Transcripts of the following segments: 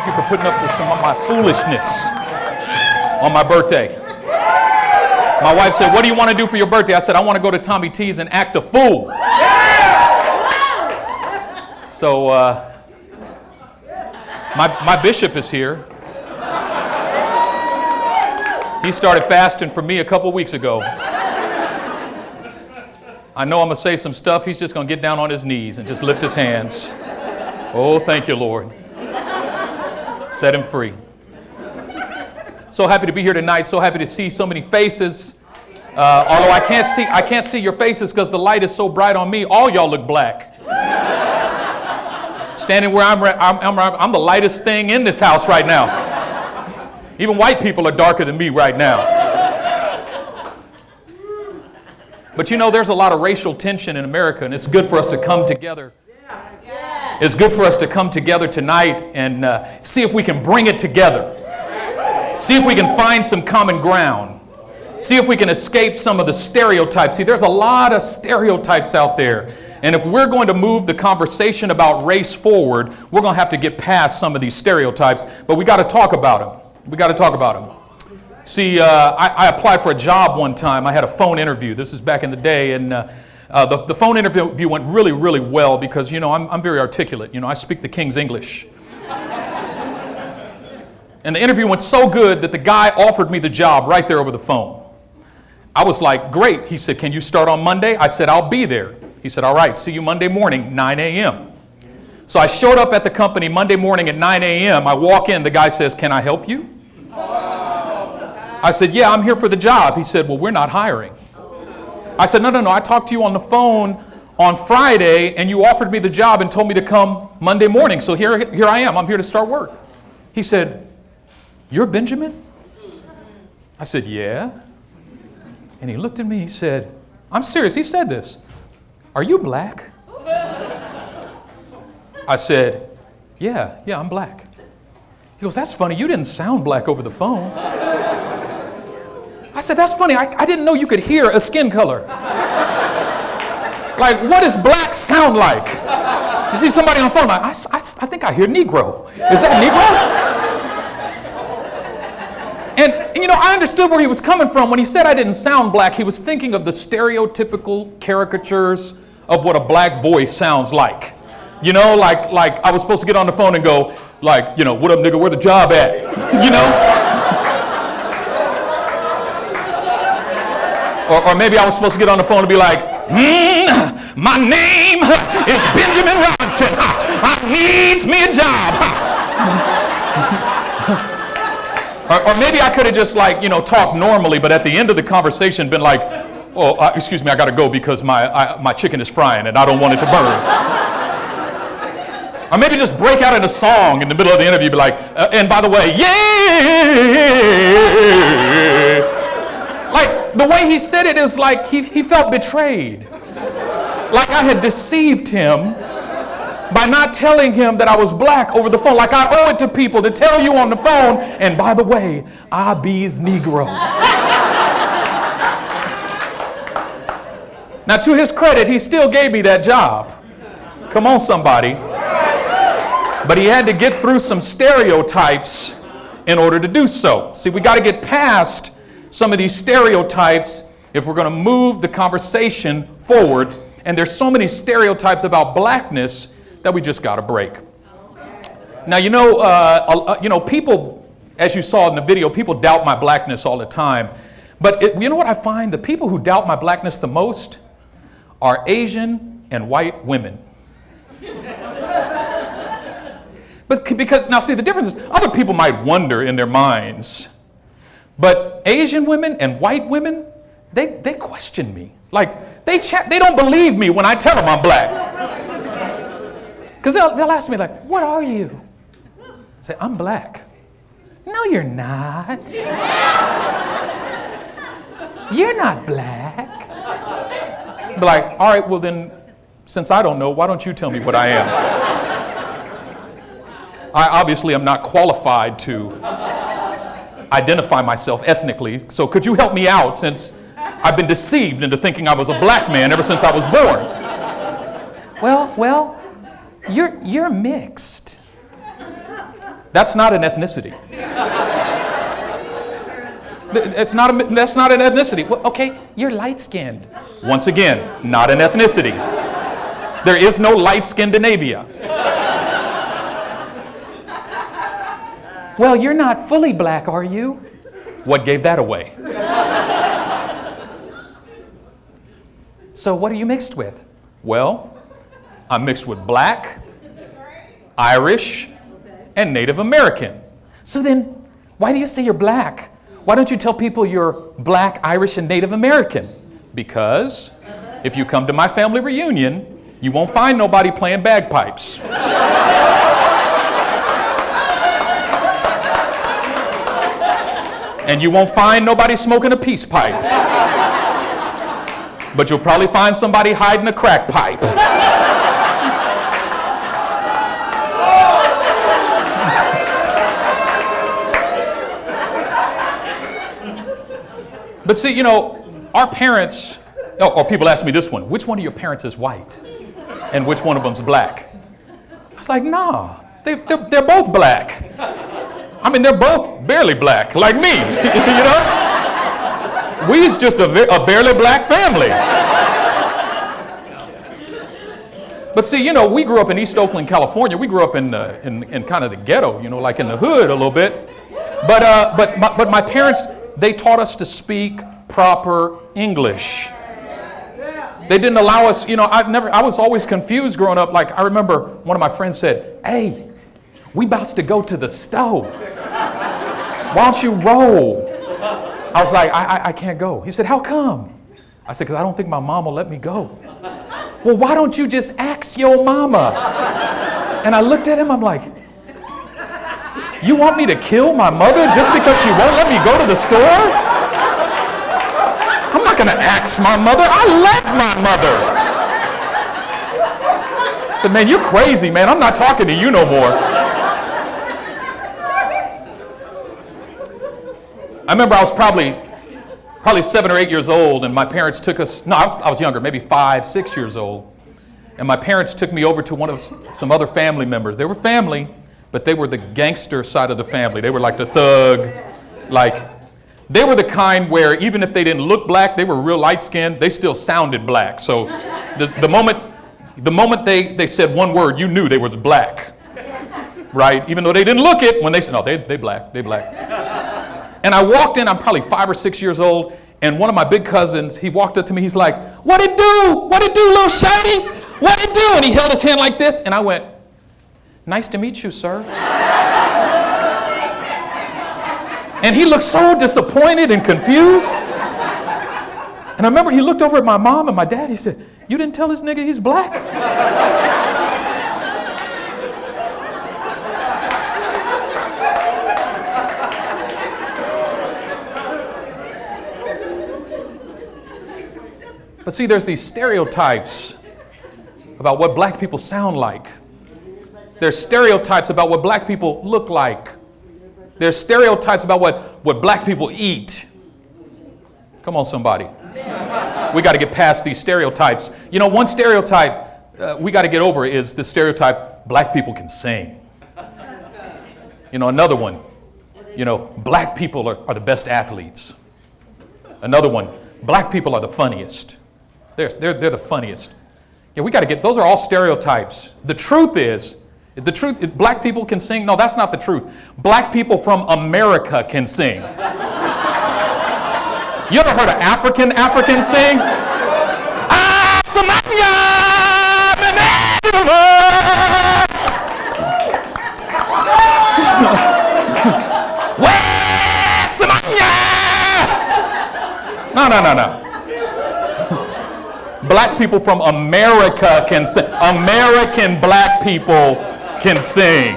Thank you for putting up with some of my foolishness on my birthday. My wife said, what do you want to do for your birthday? I said, I want to go to Tommy T's and act a fool. So my bishop is here. He started fasting for me a couple weeks ago. I know I'm going to say some stuff. He's just going to get down on his knees and just lift his hands. Oh, thank you, Lord. Set him free. So happy to be here tonight. So happy to see so many faces. Although I can't see your faces because the light is so bright on me. All y'all look black. Standing where I'm the lightest thing in this house right now. Even white people are darker than me right now. But you know, there's a lot of racial tension in America, and it's good for us to come together. It's good for us to come together tonight and see if we can bring it together. See if we can find some common ground. See if we can escape some of the stereotypes. See, there's a lot of stereotypes out there. And if we're going to move the conversation about race forward, we're going to have to get past some of these stereotypes. But we got to talk about them. We got to talk about them. See, I applied for a job one time. I had a phone interview. This is back in the day. And the phone interview went really, really well because, you know, I'm very articulate. You know, I speak the King's English. And the interview went so good that the guy offered me the job right there over the phone. I was like, great. He said, can you start on Monday? I said, I'll be there. He said, all right, see you Monday morning, 9 a.m. So I showed up at the company Monday morning at 9 a.m. I walk in. The guy says, can I help you? I said, yeah, I'm here for the job. He said, well, we're not hiring. I said, no. I talked to you on the phone on Friday, and you offered me the job and told me to come Monday morning. So here I am. I'm here to start work. He said, you're Benjamin? I said, yeah. And he looked at me. He said, I'm serious. He said this. Are you black? I said, yeah, I'm black. He goes, that's funny. You didn't sound black over the phone. I said, that's funny. I didn't know you could hear a skin color. Like, what does black sound like? You see somebody on the phone, like, I think I hear Negro. Is that Negro? And, you know, I understood where he was coming from. When he said I didn't sound black, he was thinking of the stereotypical caricatures of what a black voice sounds like. You know, like I was supposed to get on the phone and go, like, you know, what up, nigga, where the job at? You know? Or maybe I was supposed to get on the phone and be like, my name is Benjamin Robinson. I needs me a job. Or maybe I could have just, like, you know, talked normally, but at the end of the conversation been like, oh, excuse me, I got to go because my chicken is frying and I don't want it to burn. Or maybe just break out in a song in the middle of the interview, be like, and by the way, yeah. Like, the way he said it is like he felt betrayed. Like I had deceived him by not telling him that I was black over the phone. Like I owe it to people to tell you on the phone, and by the way, I be's Negro. Now, to his credit, he still gave me that job. Come on, somebody. But he had to get through some stereotypes in order to do so. See, we got to get past some of these stereotypes if we're going to move the conversation forward. And there's so many stereotypes about blackness that we just got to break. Now, you know, people, as you saw in the video, people doubt my blackness all the time. But you know what I find? The people who doubt my blackness the most are Asian and white women. But because, now see, the difference is other people might wonder in their minds, but Asian women and white women, they question me. Like, they don't believe me when I tell them I'm black. Because they'll ask me, like, what are you? I say, I'm black. No, you're not. You're not black. Be like, all right, well then, since I don't know, why don't you tell me what I am? I obviously am not qualified to identify myself ethnically, so could you help me out since I've been deceived into thinking I was a black man ever since I was born? Well, you're mixed. That's not an ethnicity. That's not an ethnicity. Well, okay, you're light-skinned. Once again, not an ethnicity. There is no light Scandinavia. Well, you're not fully black, are you? What gave that away? So what are you mixed with? Well, I'm mixed with black, Irish, and Native American. So then, why do you say you're black? Why don't you tell people you're black, Irish, and Native American? Because if you come to my family reunion, you won't find nobody playing bagpipes. And you won't find nobody smoking a peace pipe. But you'll probably find somebody hiding a crack pipe. But see, you know, our parents, or people ask me this one, which one of your parents is white? And which one of them's black? I was like, nah, they're both black. I mean, they're both barely black, like me, you know? We's just a barely black family. But see, you know, we grew up in East Oakland, California. We grew up in kind of the ghetto, you know, like in the hood a little bit. But my parents, they taught us to speak proper English. They didn't allow us, you know, I was always confused growing up. Like, I remember one of my friends said, hey, we about to go to the stove. Why don't you roll? I was like, I can't go. He said, how come? I said, because I don't think my mom will let me go. Well, why don't you just ask your mama? And I looked at him, I'm like, you want me to kill my mother just because she won't let me go to the store? I'm not going to ask my mother. I love my mother. I said, man, you're crazy, man. I'm not talking to you no more. I remember I was probably 7 or 8 years old, and my parents took us, no, I was younger, maybe 5, 6 years old. And my parents took me over to some other family members. They were family, but they were the gangster side of the family. They were like the thug, they were the kind where even if they didn't look black, they were real light-skinned, they still sounded black. So the moment they said one word, you knew they was black, right? Even though they didn't look it, when they said, no, they black. And I walked in, I'm probably 5 or 6 years old, and one of my big cousins, he walked up to me, he's like, what it do, little shawty? What it do? And he held his hand like this, and I went, nice to meet you, sir. And he looked so disappointed and confused. And I remember he looked over at my mom and my dad, he said, you didn't tell this nigga he's black? But see, there's these stereotypes about what black people sound like. There's stereotypes about what black people look like. There's stereotypes about what black people eat. Come on, somebody. We got to get past these stereotypes. You know, one stereotype we got to get over is the stereotype, black people can sing. You know, another one, you know, black people are the best athletes. Another one, black people are the funniest. They're the funniest. Yeah, we got to get, those are all stereotypes. The truth is, black people can sing. No, that's not the truth. Black people from America can sing. You ever heard an African sing? No. Black people from America can sing. American black people can sing.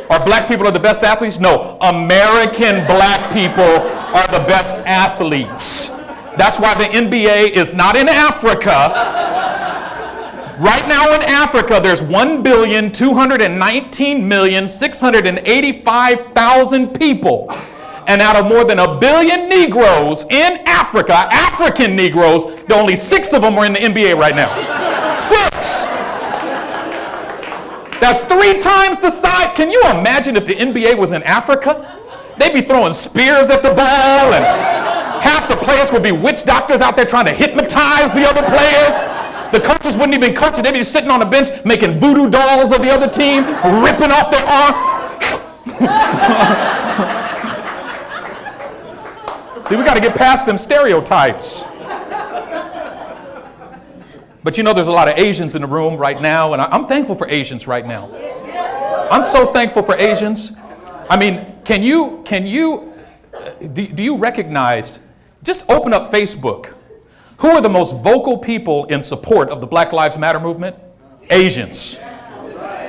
Are black people the best athletes? No. American black people are the best athletes. That's why the NBA is not in Africa. Right now in Africa, there's 1,219,685,000 people. And out of more than 1 billion Negroes in Africa, African Negroes, only 6 of them are in the NBA right now. 6! That's 3 times the size. Can you imagine if the NBA was in Africa? They'd be throwing spears at the ball, and half the players would be witch doctors out there trying to hypnotize the other players. The coaches wouldn't even coach it. They'd be sitting on the bench making voodoo dolls of the other team, ripping off their arm. See, we got to get past them stereotypes. But you know, there's a lot of Asians in the room right now, and I'm thankful for Asians right now. I'm so thankful for Asians. I mean, do you recognize, just open up Facebook. Who are the most vocal people in support of the Black Lives Matter movement? Asians.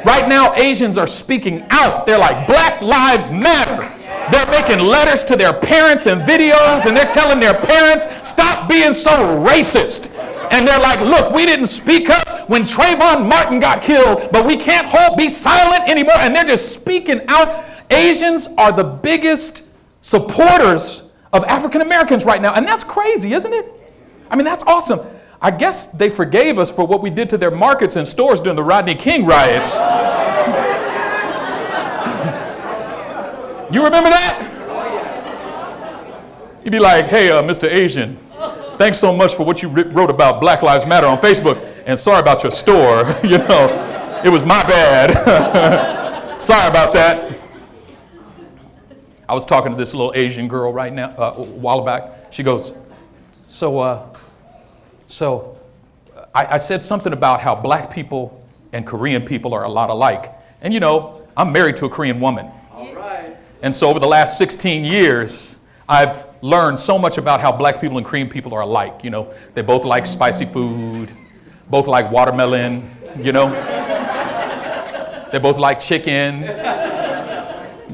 Right now, Asians are speaking out. They're like, Black Lives Matter. They're making letters to their parents and videos, and they're telling their parents, stop being so racist. And they're like, look, we didn't speak up when Trayvon Martin got killed, but we can't be silent anymore. And they're just speaking out. Asians are the biggest supporters of African Americans right now. And that's crazy, isn't it? I mean, that's awesome. I guess they forgave us for what we did to their markets and stores during the Rodney King riots. You remember that? You'd be like, hey, Mr. Asian, thanks so much for what you wrote about Black Lives Matter on Facebook, and sorry about your store. You know, it was my bad. Sorry about that. I was talking to this little Asian girl right now, a while back. She goes, I said something about how black people and Korean people are a lot alike. And you know, I'm married to a Korean woman. All right. And so over the last 16 years, I've learned so much about how black people and Korean people are alike. You know, they both like spicy food, both like watermelon, you know. They both like chicken.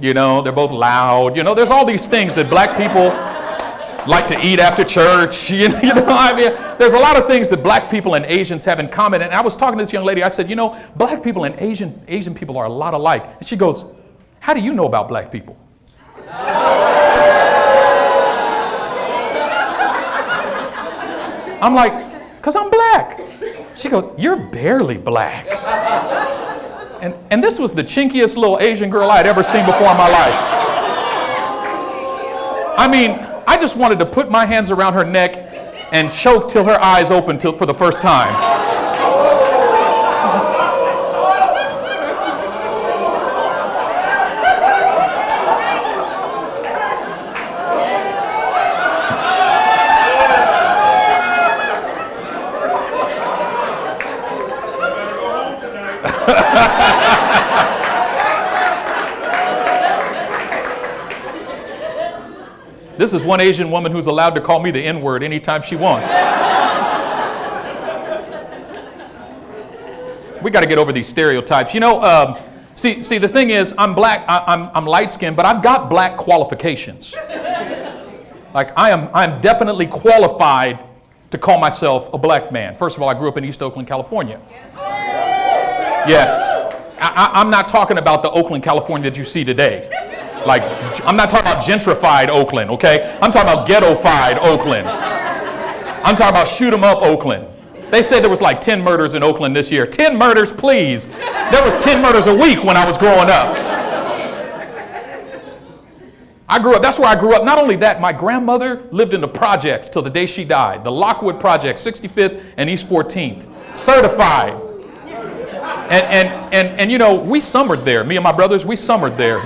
You know, they're both loud. You know, there's all these things that black people like to eat after church. You know, I mean, there's a lot of things that black people and Asians have in common. And I was talking to this young lady. I said, you know, black people and Asian people are a lot alike. And she goes, how do you know about black people? I'm like, because I'm black. She goes, you're barely black. And this was the chinkiest little Asian girl I had ever seen before in my life. I mean, I just wanted to put my hands around her neck and choke till her eyes opened for the first time. This is one Asian woman who's allowed to call me the N-word anytime she wants. We got to get over these stereotypes. You know, see, the thing is, I'm black, I'm light-skinned, but I've got black qualifications. Like, I'm definitely qualified to call myself a black man. First of all, I grew up in East Oakland, California. Yes. I'm not talking about the Oakland, California that you see today. Like, I'm not talking about gentrified Oakland, okay? I'm talking about ghetto-fied Oakland. I'm talking about shoot 'em up Oakland. They said there was like 10 murders in Oakland this year. 10 murders, please. There was 10 murders a week when I was growing up. That's where I grew up. Not only that, my grandmother lived in the projects till the day she died. The Lockwood Project, 65th and East 14th. Certified. And you know, we summered there. Me and my brothers, we summered there.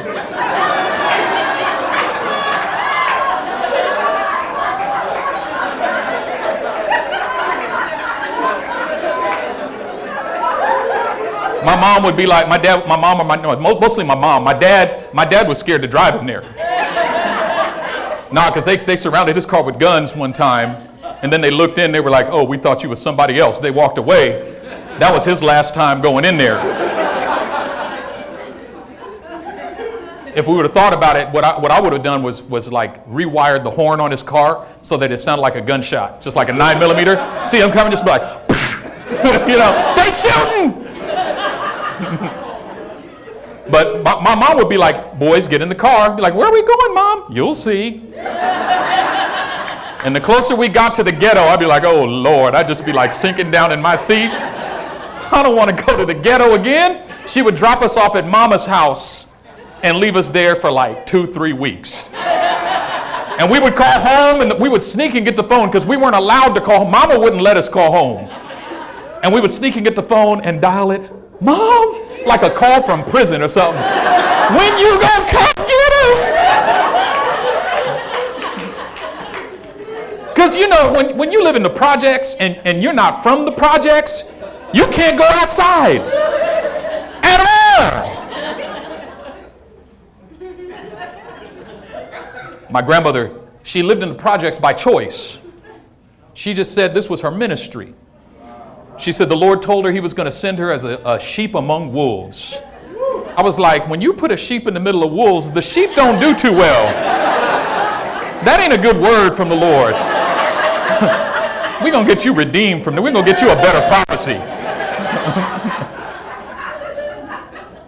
My mom would be like, mostly my mom. My dad was scared to drive him there. Nah, because they surrounded his car with guns one time, and then they looked in, they were like, oh, we thought you was somebody else. They walked away. That was his last time going in there. If we would have thought about it, what I would have done was like rewired the horn on his car so that it sounded like a gunshot, just like a 9mm. See him coming, just be like, you know, they shooting! But my mom would be like, boys, get in the car. I'd be like, where are we going, Mom? You'll see. And the closer we got to the ghetto, I'd be like, oh, Lord. I'd just be like sinking down in my seat. I don't want to go to the ghetto again. She would drop us off at Mama's house and leave us there for like 2-3 weeks. And we would call home, and we would sneak and get the phone because we weren't allowed to call home. Mama wouldn't let us call home. And we would sneak and get the phone and dial it. Mom, like a call from prison or something. When you gonna come get us? Because you know, when you live in the projects and you're not from the projects, you can't go outside at all. My grandmother, she lived in the projects by choice. She just said this was her ministry. She said the Lord told her he was going to send her as a sheep among wolves. I was like, when you put a sheep in the middle of wolves, the sheep don't do too well. That ain't a good word from the Lord. We're going to get you redeemed from that. We're going to get you a better prophecy.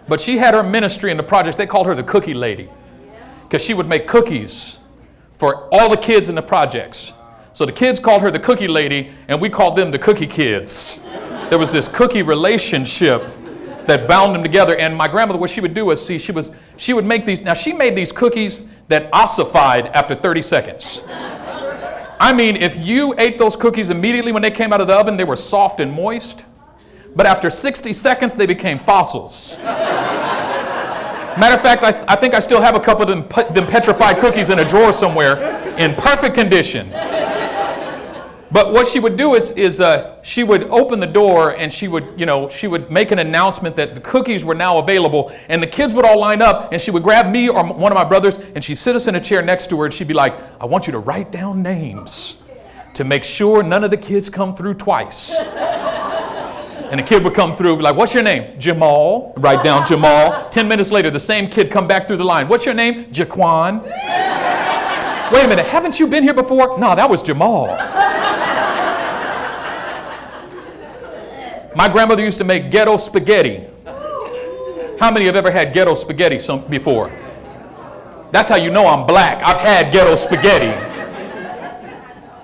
But she had her ministry in the projects. They called her the cookie lady because she would make cookies for all the kids in the projects. So the kids called her the cookie lady, and we called them the cookie kids. There was this cookie relationship that bound them together. And my grandmother, what she would do is, she would make these. Now, she made these cookies that ossified after 30 seconds. I mean, if you ate those cookies immediately when they came out of the oven, they were soft and moist. But after 60 seconds, they became fossils. Matter of fact, I think I still have a couple of them petrified cookies in a drawer somewhere in perfect condition. But what she would do is she would open the door and she would make an announcement that the cookies were now available, and the kids would all line up, and she would grab me or one of my brothers and she'd sit us in a chair next to her, and she'd be like, I want you to write down names to make sure none of the kids come through twice. And the kid would come through, be like, what's your name? Jamal. Write down Jamal. 10 minutes later, the same kid come back through the line. What's your name? Jaquan. Wait a minute, haven't you been here before? No, that was Jamal. My grandmother used to make ghetto spaghetti. How many have ever had ghetto spaghetti before? That's how you know I'm black. I've had ghetto spaghetti.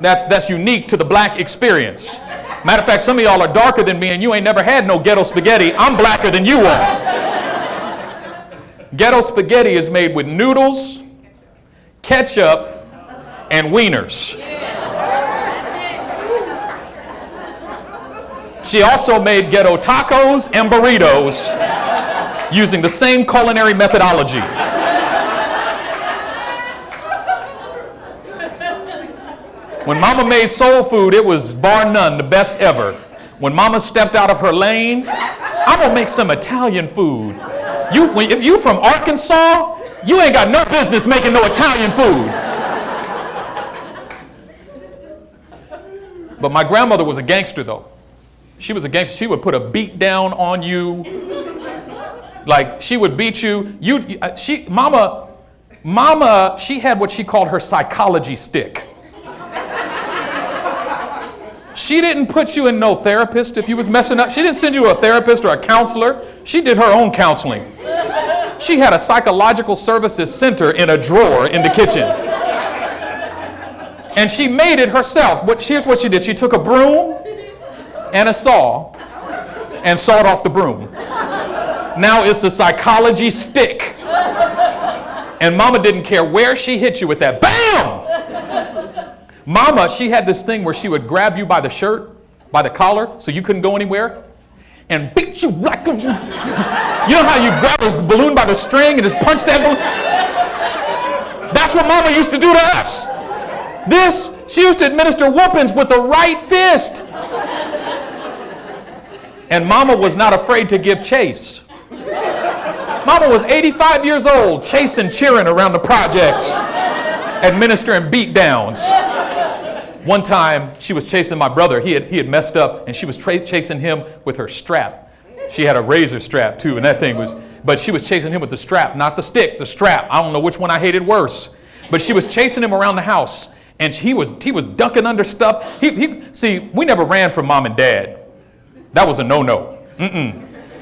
That's unique to the black experience. Matter of fact, some of y'all are darker than me and you ain't never had no ghetto spaghetti. I'm blacker than you are. Ghetto spaghetti is made with noodles, ketchup, and wieners. She also made ghetto tacos and burritos using the same culinary methodology. When Mama made soul food, it was bar none the best ever. When Mama stepped out of her lanes, I'm going to make some Italian food. If you from Arkansas, you ain't got no business making no Italian food. But my grandmother was a gangster, though. She was a gangster. She would put a beat down on you. Like, she would beat you. Mama, she had what she called her psychology stick. She didn't put you in no therapist if you was messing up. She didn't send you to a therapist or a counselor. She did her own counseling. She had a psychological services center in a drawer in the kitchen. And she made it herself. But here's what she did. She took a broom and a saw and sawed off the broom. Now it's a psychology stick. And Mama didn't care where she hit you with that. Bam! Mama, she had this thing where she would grab you by the shirt, by the collar, so you couldn't go anywhere, and beat you like a... You know how you grab a balloon by the string and just punch that balloon? That's what Mama used to do to us. She used to administer whoopings with the right fist. And Mama was not afraid to give chase. Mama was 85 years old, chasing, cheering around the projects, administering beat downs. One time, she was chasing my brother. He had messed up, and she was chasing him with her strap. She had a razor strap, too, and that thing was... But she was chasing him with the strap, not the stick, the strap. I don't know which one I hated worse. But she was chasing him around the house, and he was ducking under stuff. See, we never ran from Mom and Dad. That was a no-no.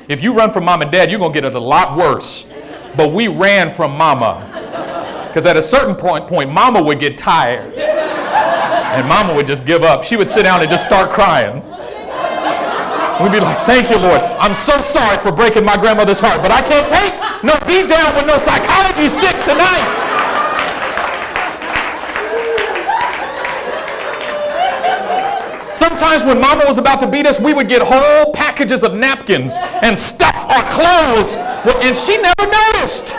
If you run from Mom and Dad, you're going to get it a lot worse. But we ran from Mama. Because at a certain point, Mama would get tired. And Mama would just give up. She would sit down and just start crying. We'd be like, thank you, Lord. I'm so sorry for breaking my grandmother's heart, but I can't take no beat down with no psychology stick tonight. Sometimes when Mama was about to beat us, we would get whole packages of napkins and stuff our clothes, and she never noticed.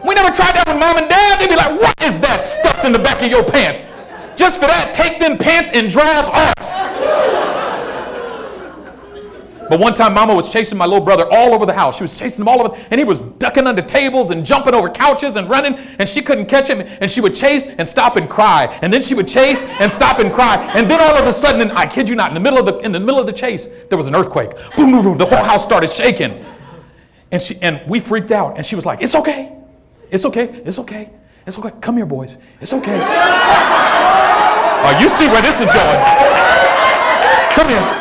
We never tried that with Mom and Dad. They'd be like, what is that stuffed in the back of your pants? Just for that, take them pants and drawers off. But one time, Mama was chasing my little brother all over the house. She was chasing him all over, and he was ducking under tables and jumping over couches and running, and she couldn't catch him, and she would chase and stop and cry, and then she would chase and stop and cry, and then all of a sudden, and I kid you not, in the middle of the chase, there was an earthquake. Boom, boom, boom. The whole house started shaking, and we freaked out, and she was like, "It's okay, it's okay, it's okay, it's okay. Come here, boys, it's okay." Oh, you see where this is going? Come here.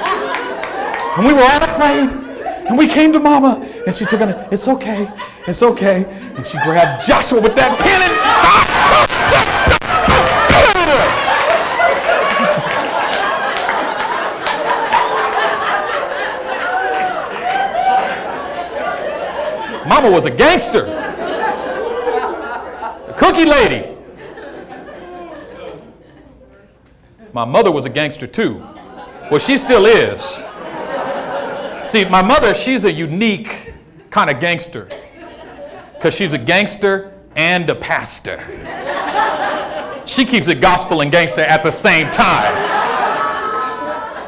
And we were all afraid. And we came to Mama. And she took it. It's okay. It's okay. And she grabbed Joshua with that pen and Mama was a gangster. The cookie lady. My mother was a gangster too. Well, she still is. See, my mother, she's a unique kind of gangster because she's a gangster and a pastor. She keeps it gospel and gangster at the same time,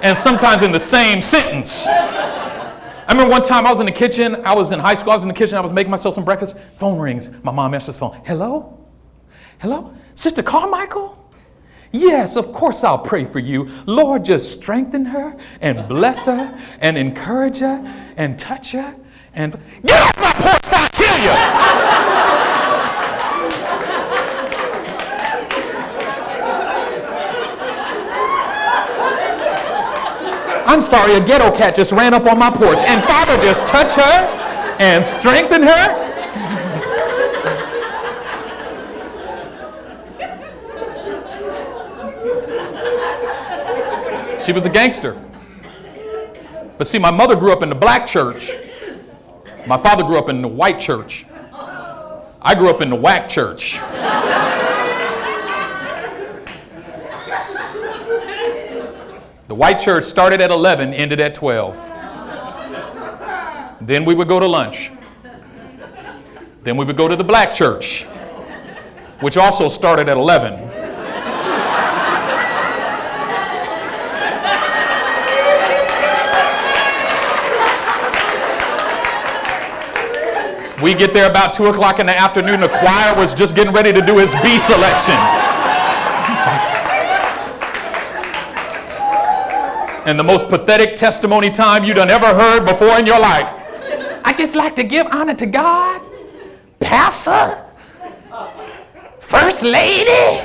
and sometimes in the same sentence. I remember one time I was in the kitchen. I was in high school. I was in the kitchen. I was making myself some breakfast. Phone rings. My mom answers the phone. Hello? Hello? Sister Carmichael? Yes, of course I'll pray for you. Lord, just strengthen her and bless her and encourage her and touch her and get off my porch before I kill you. I'm sorry, a ghetto cat just ran up on my porch, and Father, just touch her and strengthen her. She was a gangster. But see, my mother grew up in the black church. My father grew up in the white church. I grew up in the whack church. The white church started at 11, ended at 12. Then we would go to lunch. Then we would go to the black church, which also started at 11. We get there about 2 o'clock in the afternoon. The choir was just getting ready to do his B selection. And the most pathetic testimony time you done ever heard before in your life. I just like to give honor to God, Pastor, First Lady,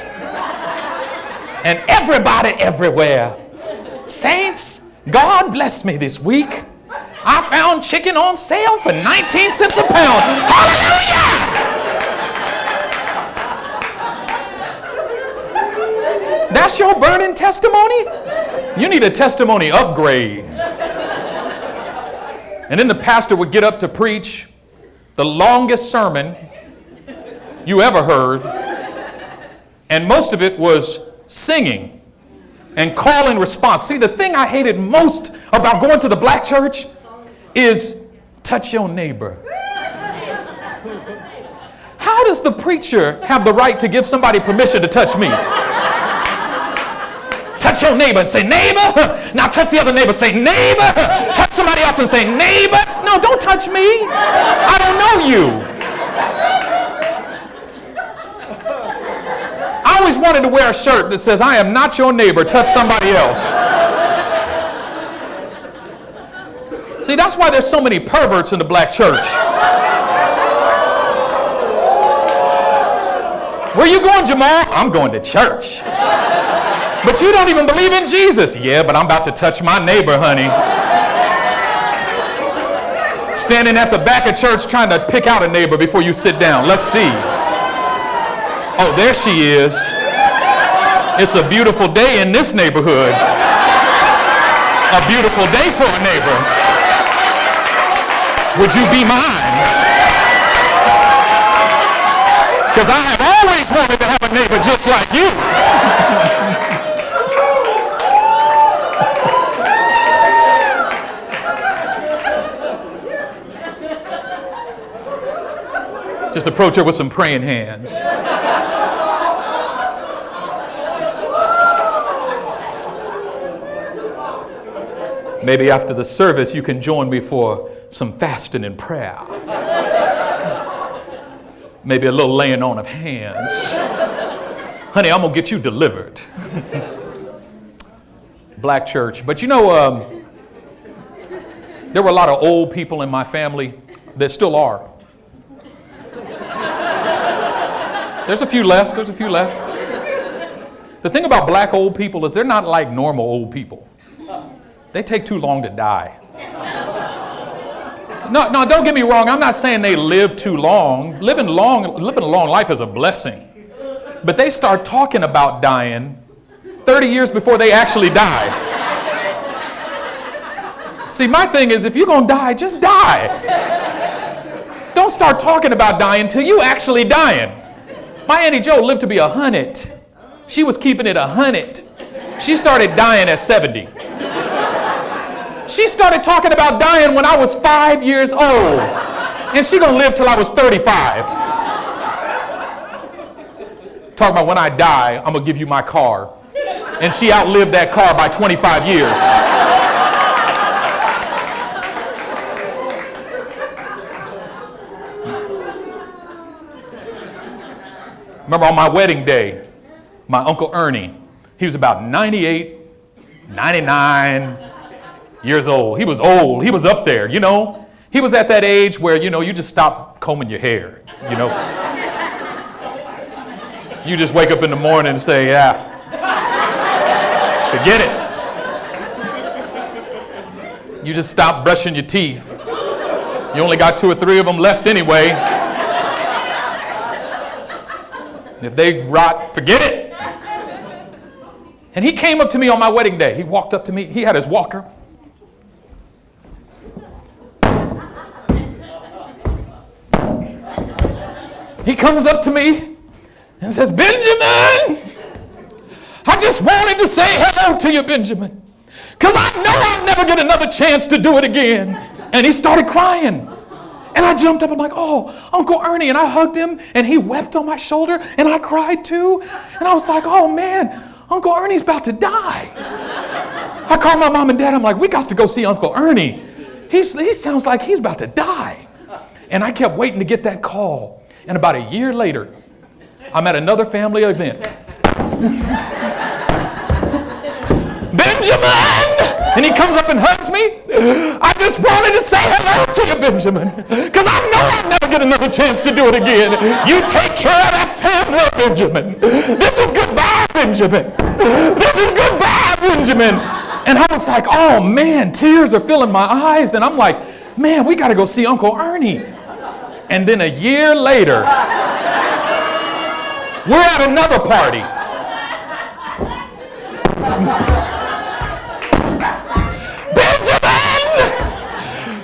and everybody everywhere. Saints, God bless me this week. I found chicken on sale for 19 cents a pound. Hallelujah! That's your burning testimony? You need a testimony upgrade. And then the pastor would get up to preach the longest sermon you ever heard. And most of it was singing and call and response. See, the thing I hated most about going to the black church is touch your neighbor. How does the preacher have the right to give somebody permission to touch me? Touch your neighbor and say, neighbor. Now touch the other neighbor, say, neighbor. Touch somebody else and say, neighbor. No, don't touch me. I don't know you. I always wanted to wear a shirt that says, I am not your neighbor, touch somebody else. See, that's why there's so many perverts in the black church. Where you going, Jamal? I'm going to church. But you don't even believe in Jesus. Yeah, but I'm about to touch my neighbor, honey. Standing at the back of church trying to pick out a neighbor before you sit down. Let's see. Oh, there she is. It's a beautiful day in this neighborhood. a beautiful day for a neighbor. Would you be mine? Because I have always wanted to have a neighbor just like you. Just approach her with some praying hands. Maybe after the service, you can join me for some fasting and prayer. Maybe a little laying on of hands. Honey, I'm going to get you delivered. Black church. But you know, there were a lot of old people in my family. There still are. There's a few left. There's a few left. The thing about black old people is they're not like normal old people. They take too long to die. No, don't get me wrong. I'm not saying they live too long. Living a long life is a blessing. But they start talking about dying 30 years before they actually die. See, my thing is, if you're going to die, just die. Don't start talking about dying until you actually dying. My Auntie Jo lived to be 100. She was keeping it 100. She started dying at 70. She started talking about dying when I was 5 years old. And she gonna live till I was 35. Talking about when I die, I'm gonna give you my car. And she outlived that car by 25 years. Remember on my wedding day, my Uncle Ernie, he was about 98, 99 years old. He was old. He was up there, you know. He was at that age where, you know, you just stop combing your hair, you know. You just wake up in the morning and say, yeah, forget it. You just stop brushing your teeth. You only got 2 or 3 of them left anyway. If they rot, forget it. And he came up to me on my wedding day. He walked up to me. He had his walker. He comes up to me and says, Benjamin, I just wanted to say hello to you, Benjamin, because I know I'll never get another chance to do it again. And he started crying. And I jumped up, I'm like, oh, Uncle Ernie. And I hugged him, and he wept on my shoulder, and I cried too. And I was like, oh man, Uncle Ernie's about to die. I called my mom and dad, I'm like, we got to go see Uncle Ernie. He sounds like he's about to die. And I kept waiting to get that call. And about a year later, I'm at another family event. Benjamin! And he comes up and hugs me. I just wanted to say hello to you, Benjamin, because I know I'll never get another chance to do it again. You take care of that family, Benjamin. This is goodbye, Benjamin. This is goodbye, Benjamin. And I was like, oh man, tears are filling my eyes. And I'm like, man, we got to go see Uncle Ernie. And then a year later, we're at another party.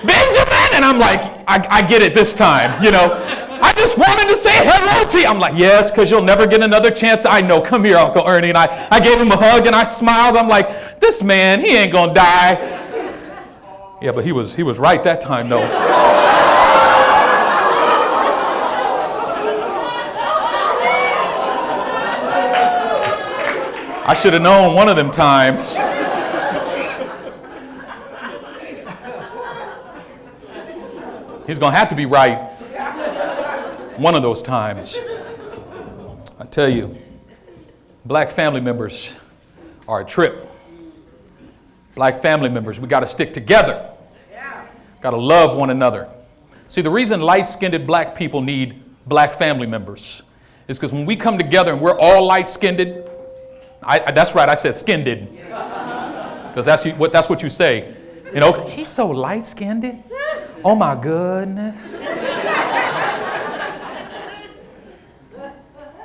Benjamin! And I'm like, I get it this time, you know. I just wanted to say hello to you. I'm like, yes, because you'll never get another chance. I know. Come here, Uncle Ernie. And I gave him a hug and I smiled. I'm like, this man, he ain't gonna die. Yeah, but he was right that time, though. I should have known one of them times. He's going to have to be right one of those times. I tell you, black family members are a trip. Black family members, we got to stick together. Got to love one another. See, the reason light-skinned black people need black family members is because when we come together and we're all light-skinned, that's right, I said skinned, because that's what you say. You know, he's so light-skinned. Oh my goodness.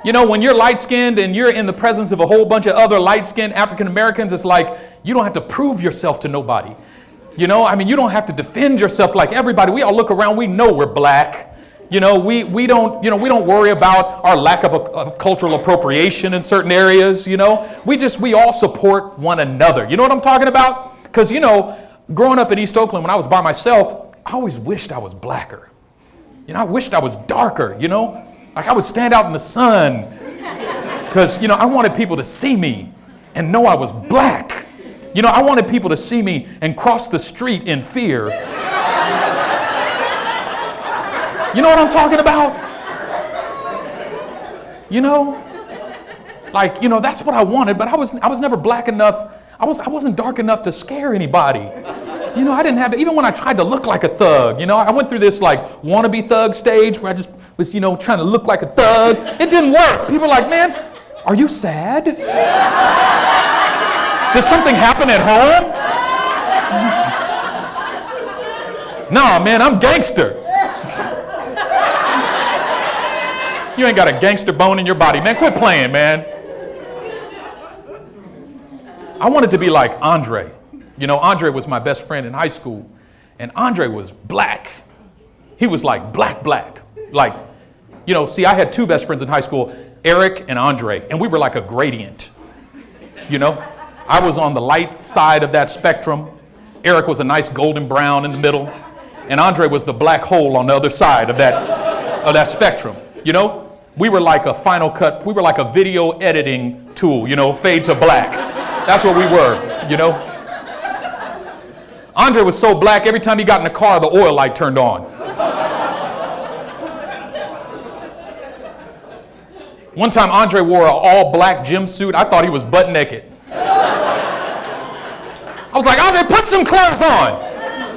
You know, when you're light-skinned and you're in the presence of a whole bunch of other light-skinned African Americans, it's like you don't have to prove yourself to nobody. You know, I mean, you don't have to defend yourself like everybody. We all look around, we know we're black. You know, we don't worry about our lack of cultural appropriation in certain areas, you know. We all support one another. You know what I'm talking about? Because, you know, growing up in East Oakland, when I was by myself, I always wished I was blacker. You know, I wished I was darker, you know. Like I would stand out in the sun because, you know, I wanted people to see me and know I was black. You know, I wanted people to see me and cross the street in fear. You know what I'm talking about? You know? Like, you know, that's what I wanted, but I was never black enough. I wasn't dark enough to scare anybody. You know, I didn't have to, even when I tried to look like a thug, you know, I went through this like wannabe thug stage where I just was, you know, trying to look like a thug. It didn't work. People were like, man, are you sad? Did something happen at home? Nah, man, I'm gangster. You ain't got a gangster bone in your body, man. Quit playing, man. I wanted to be like Andre. You know, Andre was my best friend in high school, and Andre was black. He was like black. Like, you know, see, I had two best friends in high school, Eric and Andre, and we were like a gradient. You know, I was on the light side of that spectrum. Eric was a nice golden brown in the middle, and Andre was the black hole on the other side of that spectrum. You know, we were like a Final Cut. We were like a video editing tool. You know, fade to black. That's what we were. You know. Andre was so black, every time he got in the car, the oil light turned on. One time, Andre wore an all-black gym suit. I thought he was butt naked. I was like, Andre, put some clothes on.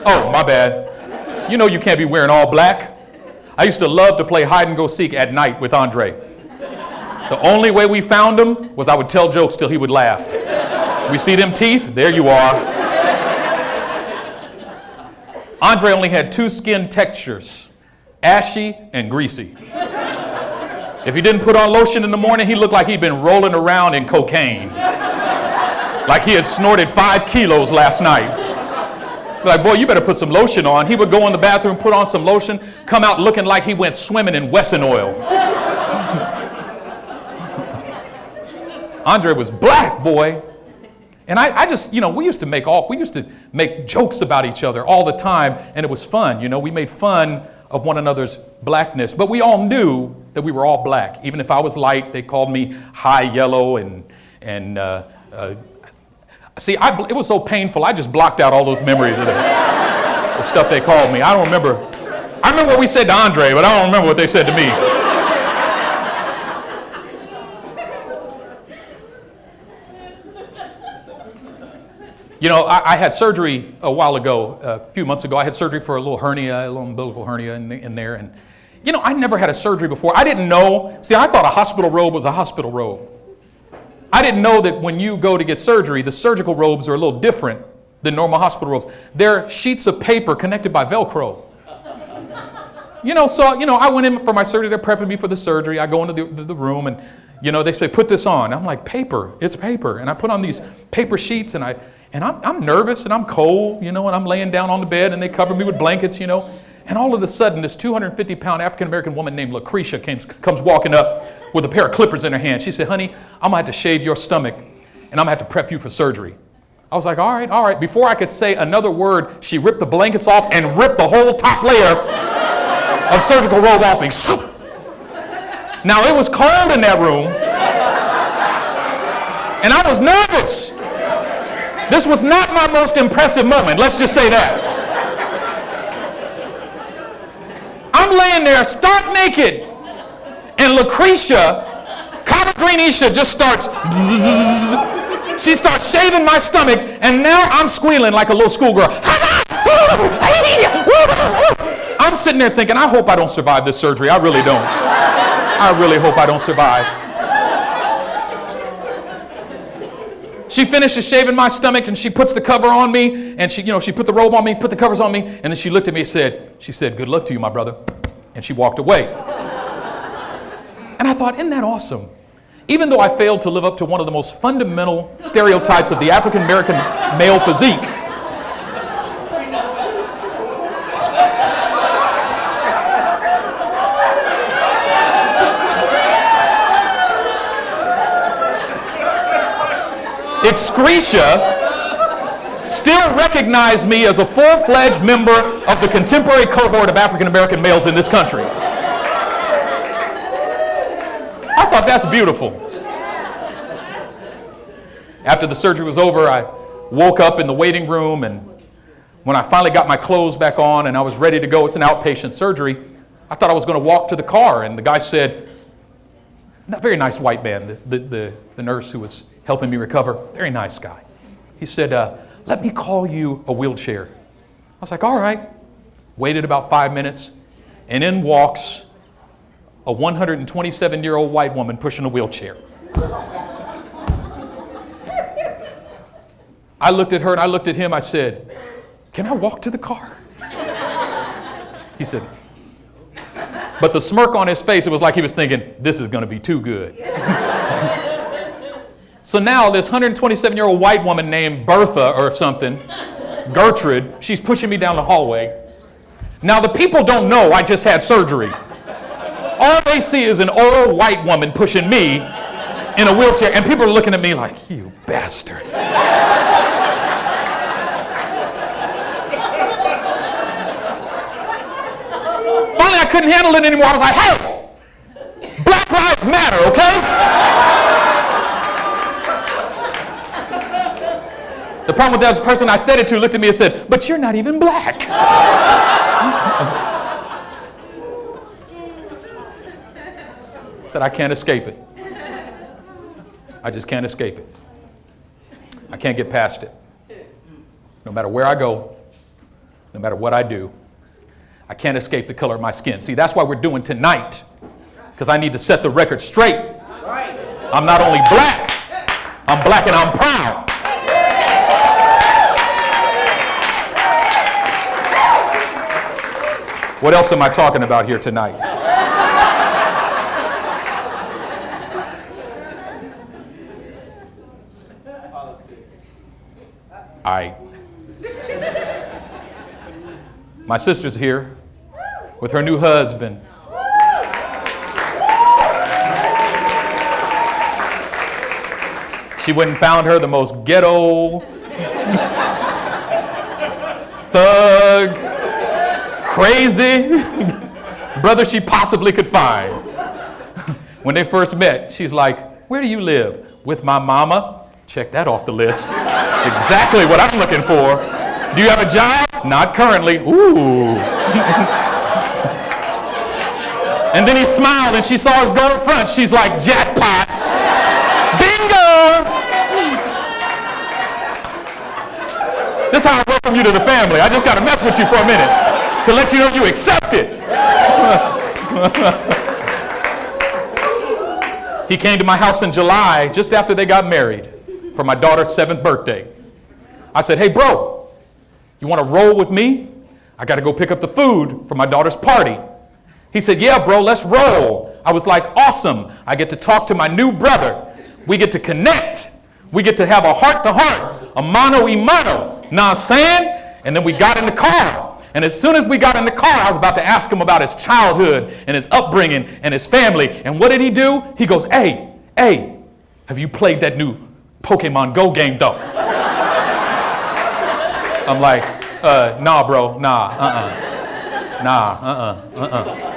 Oh, my bad. You know you can't be wearing all black. I used to love to play hide and go seek at night with Andre. The only way we found him was I would tell jokes till he would laugh. We see them teeth? There you are. Andre only had two skin textures, ashy and greasy. If he didn't put on lotion in the morning, he looked like he'd been rolling around in cocaine. Like he had snorted 5 kilos last night. Like, boy, you better put some lotion on. He would go in the bathroom, put on some lotion, come out looking like he went swimming in Wesson oil. Andre was black, boy. And I just, you know, we used to make jokes about each other all the time, and it was fun. You know, we made fun of one another's blackness, but we all knew that we were all black. Even if I was light, they called me high yellow see, it was so painful, I just blocked out all those memories of the stuff they called me. I don't remember. I remember what we said to Andre, but I don't remember what they said to me. You know, I had surgery a while ago, a few months ago. I had surgery for a little hernia, a little umbilical hernia in there. And, you know, I never had a surgery before. I didn't know. See, I thought a hospital robe was a hospital robe. I didn't know that when you go to get surgery, the surgical robes are a little different than normal hospital robes. They're sheets of paper connected by Velcro. You know, so, you know, I went in for my surgery. They're prepping me for the surgery. I go into the room and, you know, they say, put this on. I'm like, paper, it's paper. And I put on these paper sheets and I'm nervous and I'm cold, you know, and I'm laying down on the bed and they cover me with blankets, you know. And all of a sudden, this 250-pound African-American woman named Lucretia comes walking up with a pair of clippers in her hand. She said, honey, I'm going to have to shave your stomach and I'm going to have to prep you for surgery. I was like, all right. Before I could say another word, she ripped the blankets off and ripped the whole top layer of surgical robe off me. Now, it was cold in that room and I was nervous. This was not my most impressive moment, let's just say that. I'm laying there stark naked, and Lucretia, collard greenisha, just starts, she starts shaving my stomach, and now I'm squealing like a little schoolgirl. I'm sitting there thinking, I hope I don't survive this surgery. I really don't. I really hope I don't survive. She finishes shaving my stomach and she puts the cover on me and she put the robe on me, put the covers on me, and then she looked at me and she said, good luck to you, my brother. And she walked away. And And I thought, isn't that awesome? Even though I failed to live up to one of the most fundamental stereotypes of the African American male physique, excretia still recognized me as a full-fledged member of the contemporary cohort of African American males in this country. I thought that's beautiful. After the surgery was over, I woke up in the waiting room, and when I finally got my clothes back on and I was ready to go, it's an outpatient surgery, I thought I was going to walk to the car, and the guy said, a very nice white man, the nurse who was helping me recover, very nice guy. He said, let me call you a wheelchair. I was like, all right. Waited about 5 minutes, and in walks a 127-year-old white woman pushing a wheelchair. I looked at her and I looked at him. I said, can I walk to the car? He said, but the smirk on his face, it was like he was thinking, this is going to be too good. So now this 127-year-old white woman named Bertha or something, Gertrude, she's pushing me down the hallway. Now the people don't know I just had surgery. All they see is an old white woman pushing me in a wheelchair, and people are looking at me like, you bastard. Finally, I couldn't handle it anymore. I was like, hey, Black Lives Matter, okay? The problem with that person I said it to looked at me and said, but you're not even black. Said, I can't escape it. I just can't escape it. I can't get past it. No matter where I go, no matter what I do, I can't escape the color of my skin. See, that's why we're doing tonight, because I need to set the record straight. I'm not only black, I'm black and I'm proud. What else am I talking about here tonight? My sister's here with her new husband. She went and found her the most ghetto, thug, crazy brother she possibly could find. When they first met, she's like, where do you live? With my mama. Check that off the list. Exactly what I'm looking for. Do you have a job? Not currently. Ooh. And then he smiled and she saw his gold front. She's like, jackpot. Bingo. This is how I welcome you to the family. I just got to mess with you for a minute to let you know you accept it. He came to my house in July, just after they got married, for my daughter's 7th birthday. I said, hey, bro, you want to roll with me? I got to go pick up the food for my daughter's party. He said, yeah, bro, let's roll. I was like, awesome. I get to talk to my new brother. We get to connect. We get to have a heart-to-heart, a mano-a-mano. Know what I'm saying? And then we got in the car. And as soon as we got in the car, I was about to ask him about his childhood and his upbringing and his family. And what did he do? He goes, hey, have you played that new Pokemon Go game, though? I'm like, nah, bro,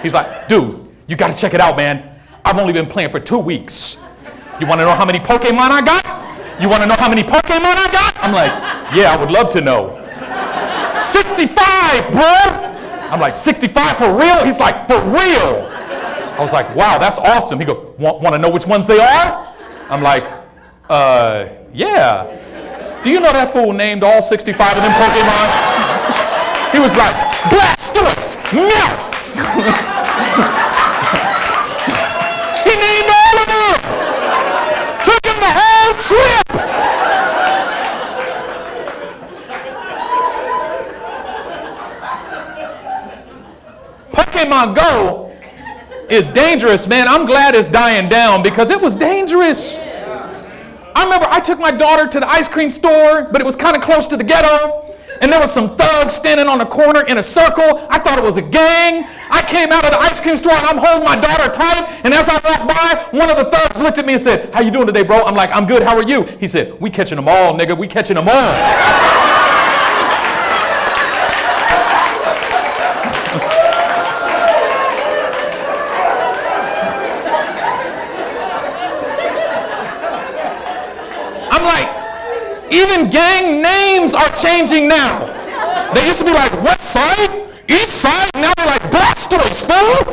He's like, dude, you got to check it out, man. I've only been playing for 2 weeks. You want to know how many Pokemon I got? You want to know how many Pokemon I got? I'm like, yeah, I would love to know. 65, bro. I'm like, 65 for real? He's like, for real. I was like, wow, that's awesome. He goes, want to know which ones they are? I'm like, yeah. Do you know that fool named all 65 of them Pokemon? He was like, Blastoise, Meowth. He named all of them. Took him the whole trip. Pokemon Go is dangerous, man. I'm glad it's dying down because it was dangerous. I remember I took my daughter to the ice cream store, but it was kind of close to the ghetto. And there was some thugs standing on the corner in a circle. I thought it was a gang. I came out of the ice cream store and I'm holding my daughter tight. And as I walked by, one of the thugs looked at me and said, "How you doing today, bro?" I'm like, "I'm good. How are you?" He said, "We catching them all, nigga. We catching them all." I'm like, even gang names are changing now. They used to be like West Side, East Side, now they're like Blastoise, fool.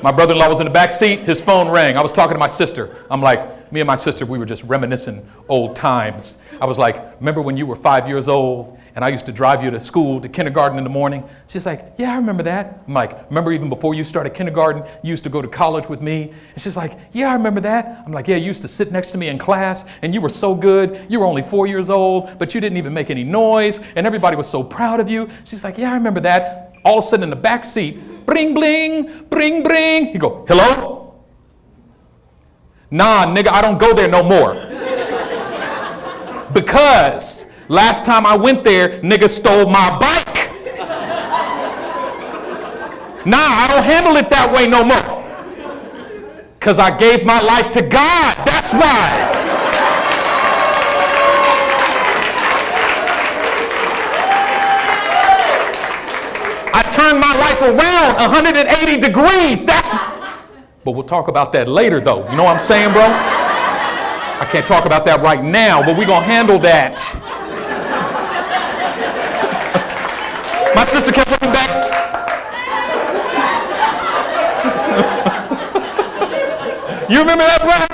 My brother-in-law was in the back seat. His phone rang. I was talking to my sister. I'm like, me and my sister, we were just reminiscing old times. I was like, "Remember when you were 5 years old and I used to drive you to school, to kindergarten in the morning?" She's like, "Yeah, I remember that." I'm like, "Remember even before you started kindergarten, you used to go to college with me?" And she's like, "Yeah, I remember that." I'm like, "Yeah, you used to sit next to me in class and you were so good. You were only 4 years old, but you didn't even make any noise and everybody was so proud of you." She's like, "Yeah, I remember that." All of a sudden in the back seat, bring, bling, bring, bring. He go, "Hello?" "Nah, nigga, I don't go there no more. Because last time I went there, nigga stole my bike. Nah, I don't handle it that way no more. Because I gave my life to God. That's why." I turned my life around 180 degrees. But we'll talk about that later, though. You know what I'm saying, bro? I can't talk about that right now, but we're going to handle that. My sister kept looking back. You remember that, bro?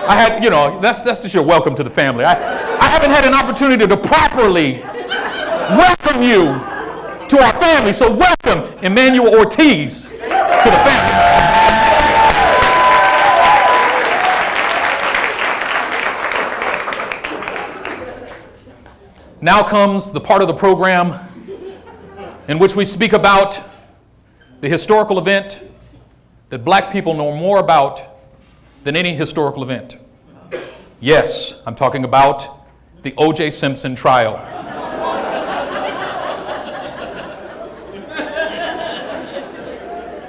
I had, that's just your welcome to the family. I haven't had an opportunity to properly welcome you to our family. So welcome Emmanuel Ortiz to the family. Now comes the part of the program in which we speak about the historical event that black people know more about than any historical event. Yes, I'm talking about the O.J. Simpson trial.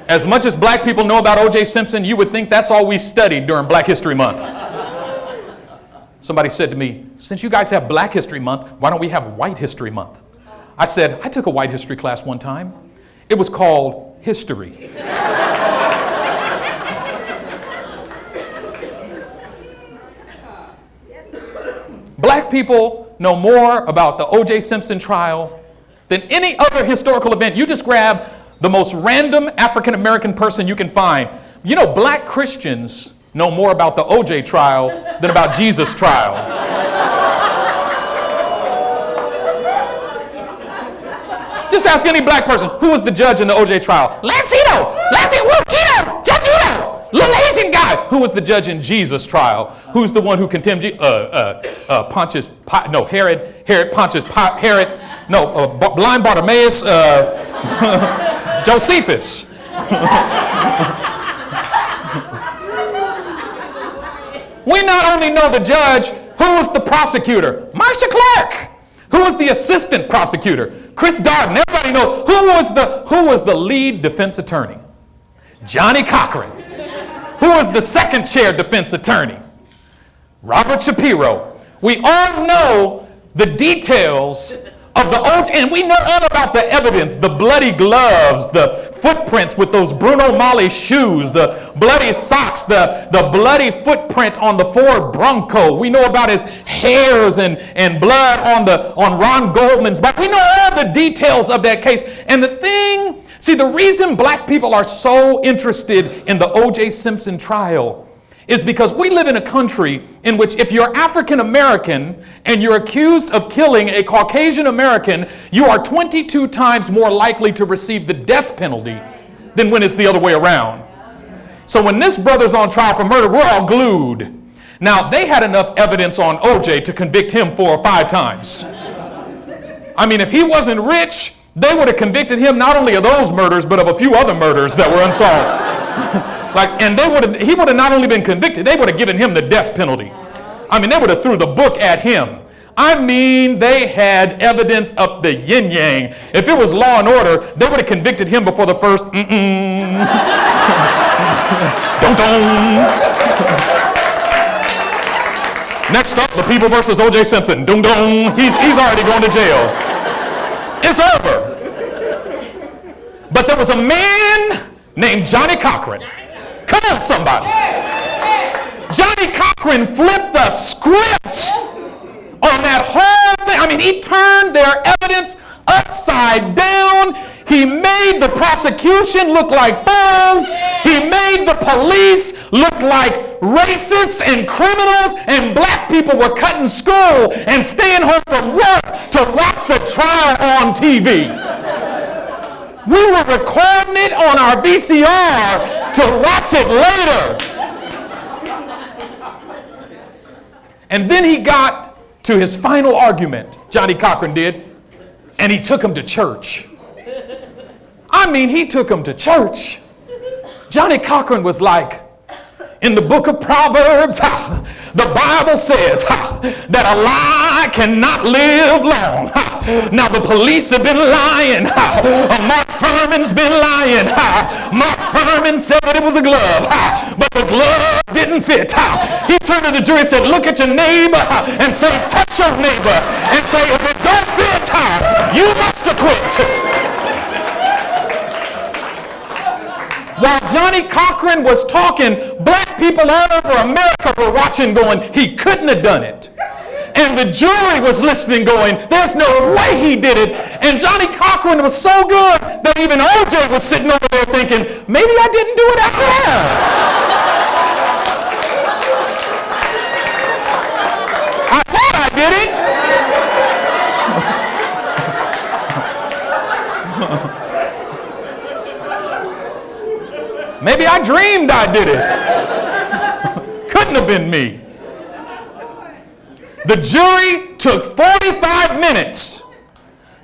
As much as black people know about O.J. Simpson, you would think that's all we studied during Black History Month. Somebody said to me, "Since you guys have Black History Month, why don't we have White History Month?" I said, "I took a white history class one time. It was called history." Black people know more about the O.J. Simpson trial than any other historical event. You just grab the most random African-American person you can find. You know, black Christians know more about the O.J. trial than about Jesus' trial. Just ask any black person, who was the judge in the O.J. trial? Lancito, Judge Ito, little Asian guy. Who was the judge in Jesus' trial? Who's the one who condemned blind Bartimaeus, Josephus. We not only know the judge, who was the prosecutor? Marcia Clark. Who was the assistant prosecutor? Chris Darden. Everybody knows who was the lead defense attorney? Johnny Cochran. Who was the second chair defense attorney? Robert Shapiro. We all know the details of the and we know all about the evidence, the bloody gloves, the footprints with those Bruno Mali shoes, the bloody socks, the bloody footprint on the Ford Bronco. We know about his hairs and blood on Ron Goldman's back. We know all the details of that case. And the reason black people are so interested in the O.J. Simpson trial is because we live in a country in which if you're African American and you're accused of killing a Caucasian American, you are 22 times more likely to receive the death penalty than when it's the other way around. So when this brother's on trial for murder, we're all glued. Now, they had enough evidence on OJ to convict him 4 or 5 times. I mean, if he wasn't rich, they would have convicted him not only of those murders, but of a few other murders that were unsolved. And he would have not only been convicted, they would have given him the death penalty. I mean, they would have threw the book at him. I mean, they had evidence up the yin-yang. If it was Law and Order, they would have convicted him before the first Dun-dun. Next up, the People versus O.J. Simpson. Dun-dun. He's already going to jail. It's over. But there was a man named Johnny Cochran. Come on, somebody. Johnny Cochran flipped the script on that whole thing. I mean, he turned their evidence upside down. He made the prosecution look like fools. He made the police look like racists and criminals, and black people were cutting school and staying home from work to watch the trial on TV. We were recording it on our VCR to watch it later. And then he got to his final argument, Johnny Cochran did, and he took him to church. I mean, he took him to church. Johnny Cochran was like, in the book of Proverbs, the Bible says that a lie cannot live long. Now the police have been lying. Mark Furman's been lying. Mark Furman said that it was a glove, but the glove didn't fit. He turned to the jury and said, look at your neighbor and say, touch your neighbor and say, if it don't fit, you must have quit. While Johnny Cochran was talking, black people all over America were watching going, he couldn't have done it. And the jury was listening going, there's no way he did it. And Johnny Cochran was so good that even OJ was sitting over there thinking, maybe I didn't do it after all. I thought I did it. Maybe I dreamed I did it. Couldn't have been me. The jury took 45 minutes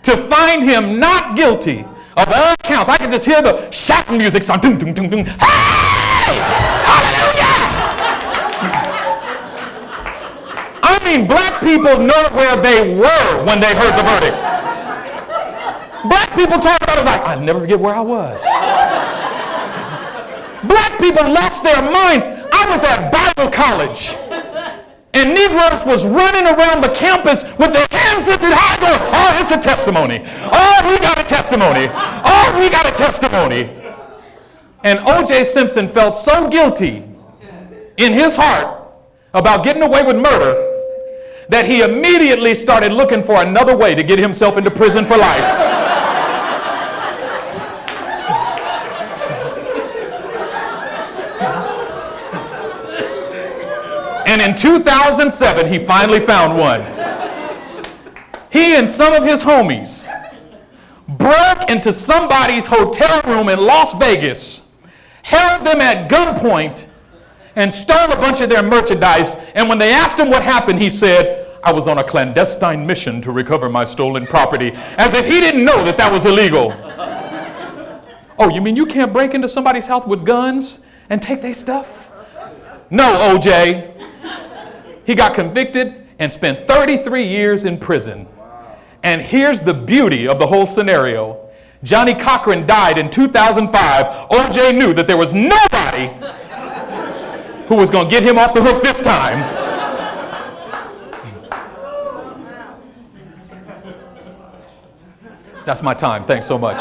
to find him not guilty of all counts. I could just hear the shouting music sound. Ding, ding, ding, ding. Hey! Hallelujah! I mean, black people know where they were when they heard the verdict. Black people talk about it like, I'll never forget where I was. Black people lost their minds. I was at Bible college, and Negroes was running around the campus with their hands lifted high going, oh, it's a testimony. Oh, we got a testimony. Oh, we got a testimony. And O.J. Simpson felt so guilty in his heart about getting away with murder that he immediately started looking for another way to get himself into prison for life. And in 2007, he finally found one. He and some of his homies broke into somebody's hotel room in Las Vegas, held them at gunpoint, and stole a bunch of their merchandise. And when they asked him what happened, he said, I was on a clandestine mission to recover my stolen property, as if he didn't know that that was illegal. Oh, you mean you can't break into somebody's house with guns and take their stuff? No, OJ. He got convicted and spent 33 years in prison. And here's the beauty of the whole scenario. Johnny Cochran died in 2005. OJ knew that there was nobody who was going to get him off the hook this time. That's my time. Thanks so much.